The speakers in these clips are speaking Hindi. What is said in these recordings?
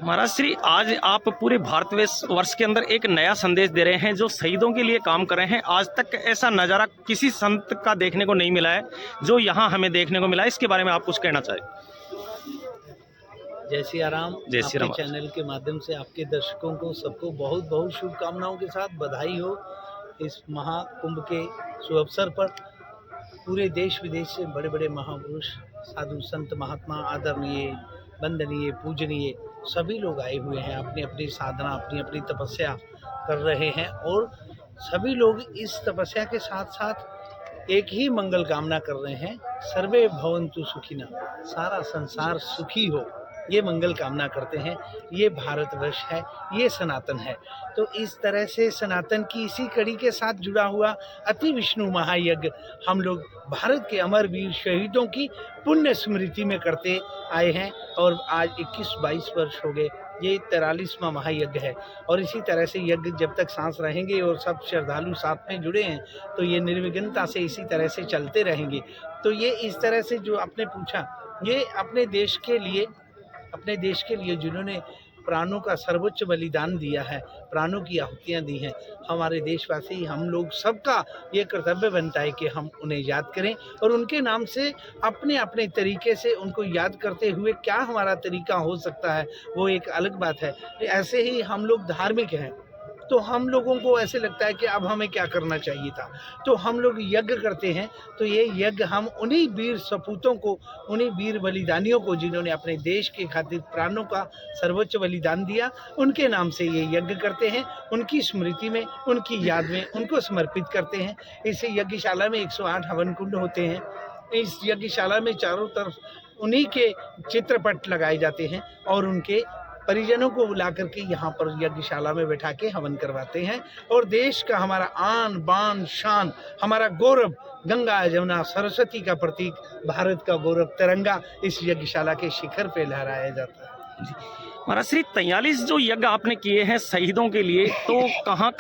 महाराज श्री, आज आप पूरे भारतवर्ष के अंदर एक नया संदेश दे रहे हैं, जो शहीदों के लिए काम कर रहे हैं। आज तक ऐसा नज़ारा किसी संत का देखने को नहीं मिला है जो यहाँ हमें देखने को मिला है। इसके बारे में आप कुछ कहना चाहें? जय सिया राम। जय श्री राम। आपके चैनल के माध्यम से आपके दर्शकों को सबको बहुत बहुत शुभकामनाओं के साथ बधाई हो इस महाकुंभ के शुभ अवसर पर। पूरे देश विदेश से बड़े बड़े महापुरुष, साधु संत, महात्मा, आदरणीय, वंदनीय, पूजनीय सभी लोग आए हुए हैं। अपनी अपनी साधना, अपनी अपनी तपस्या कर रहे हैं और सभी लोग इस तपस्या के साथ साथ एक ही मंगल कामना कर रहे हैं, सर्वे भवन्तु सुखिनः, सारा संसार सुखी हो, ये मंगल कामना करते हैं। ये भारतवर्ष है, ये सनातन है। तो इस तरह से सनातन की इसी कड़ी के साथ जुड़ा हुआ अति विष्णु महायज्ञ हम लोग भारत के अमर वीर शहीदों की पुण्य स्मृति में करते आए हैं और आज 21-22 वर्ष हो गए। ये 43वां महायज्ञ है और इसी तरह से यज्ञ जब तक सांस रहेंगे और सब श्रद्धालु साथ में जुड़े हैं तो ये निर्विघ्नता से इसी तरह से चलते रहेंगे। तो ये इस तरह से जो आपने पूछा, ये अपने देश के लिए जिन्होंने प्राणों का सर्वोच्च बलिदान दिया है, प्राणों की आहुतियाँ दी हैं, हमारे देशवासी, हम लोग सबका ये कर्तव्य बनता है कि हम उन्हें याद करें और उनके नाम से अपने अपने तरीके से उनको याद करते हुए क्या हमारा तरीका हो सकता है वो एक अलग बात है। ऐसे ही हम लोग धार्मिक हैं तो हम लोगों को ऐसे लगता है कि अब हमें क्या करना चाहिए था, तो हम लोग यज्ञ करते हैं। तो ये यज्ञ हम उन्हीं वीर सपूतों को, उन्हीं वीर बलिदानियों को जिन्होंने अपने देश के खातिर प्राणों का सर्वोच्च बलिदान दिया, उनके नाम से ये यज्ञ करते हैं। उनकी स्मृति में, उनकी याद में उनको समर्पित करते हैं। इस यज्ञशाला में 108 हवन कुंड होते हैं। इस यज्ञशाला में चारों तरफ उन्हीं के चित्रपट लगाए जाते हैं और उनके परिजनों को बुला करके यहाँ पर यज्ञशाला में बैठा के हवन करवाते हैं। और देश का हमारा आन बान शान, हमारा गौरव, गंगा जमुना सरस्वती का प्रतीक भारत का गौरव तिरंगा इस यज्ञशाला के शिखर पे लहराया जाता है। महाराज श्री, 43 जो यज्ञ आपने किए हैं शहीदों के लिए, तो कहाँ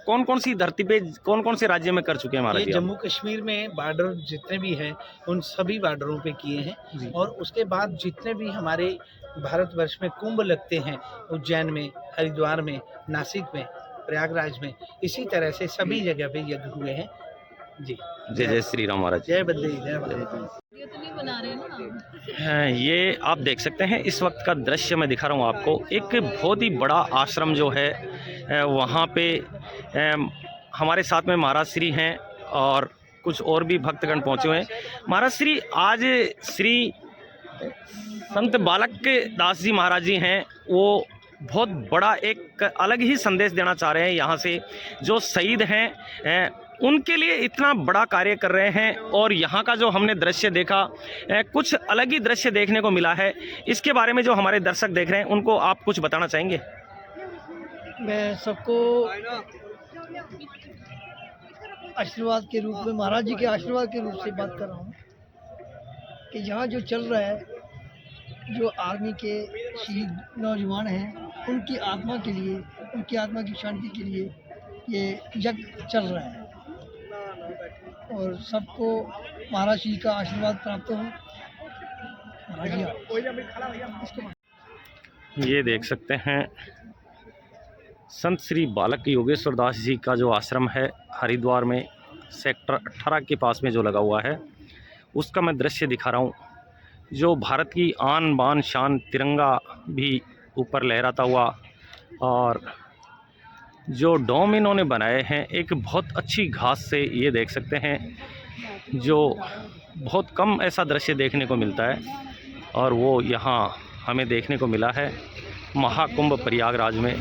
कौन कौन सी धरती पे, कौन कौन से राज्य में कर चुके हैं महाराज? ये जम्मू कश्मीर में बॉर्डर जितने भी हैं उन सभी बॉर्डरों पे किए हैं। और उसके बाद जितने भी हमारे भारतवर्ष में कुंभ लगते हैं, उज्जैन में, हरिद्वार में, नासिक में, प्रयागराज में, इसी तरह से सभी जगह पे यज्ञ हुए हैं। जी जय जय श्री राम महाराज। जय बंदे, जय बंदे। ये आप देख सकते हैं, इस वक्त का दृश्य मैं दिखा रहा हूँ आपको। एक बहुत ही बड़ा आश्रम जो है वहाँ पे हमारे साथ में महाराज श्री हैं और कुछ और भी भक्तगण पहुँचे हुए हैं। महाराज श्री, आज श्री संत बालक दास जी महाराज जी हैं, वो बहुत बड़ा एक अलग ही संदेश देना चाह रहे हैं। यहाँ से जो शहीद हैं उनके लिए इतना बड़ा कार्य कर रहे हैं और यहाँ का जो हमने दृश्य देखा, कुछ अलग ही दृश्य देखने को मिला है। इसके बारे में जो हमारे दर्शक देख रहे हैं उनको आप कुछ बताना चाहेंगे? मैं सबको आशीर्वाद के रूप में, महाराज जी के आशीर्वाद के रूप से बात कर रहा हूँ कि यहाँ जो चल रहा है, जो आर्मी के शहीद नौजवान हैं उनकी आत्मा के लिए, उनकी आत्मा की शांति के लिए ये यज्ञ चल रहा है और सबको महाराज जी का आशीर्वाद प्राप्त हो। महाराज जी, ये देख सकते हैं संत श्री बालक योगेश्वर दास जी का जो आश्रम है हरिद्वार में सेक्टर 18 के पास में जो लगा हुआ है, उसका मैं दृश्य दिखा रहा हूँ। जो भारत की आन बान शान तिरंगा भी ऊपर लहराता हुआ और जो डोम इन्होंने बनाए हैं एक बहुत अच्छी घास से, ये देख सकते हैं, जो बहुत कम ऐसा दृश्य देखने को मिलता है और वो यहाँ हमें देखने को मिला है महाकुंभ प्रयागराज में।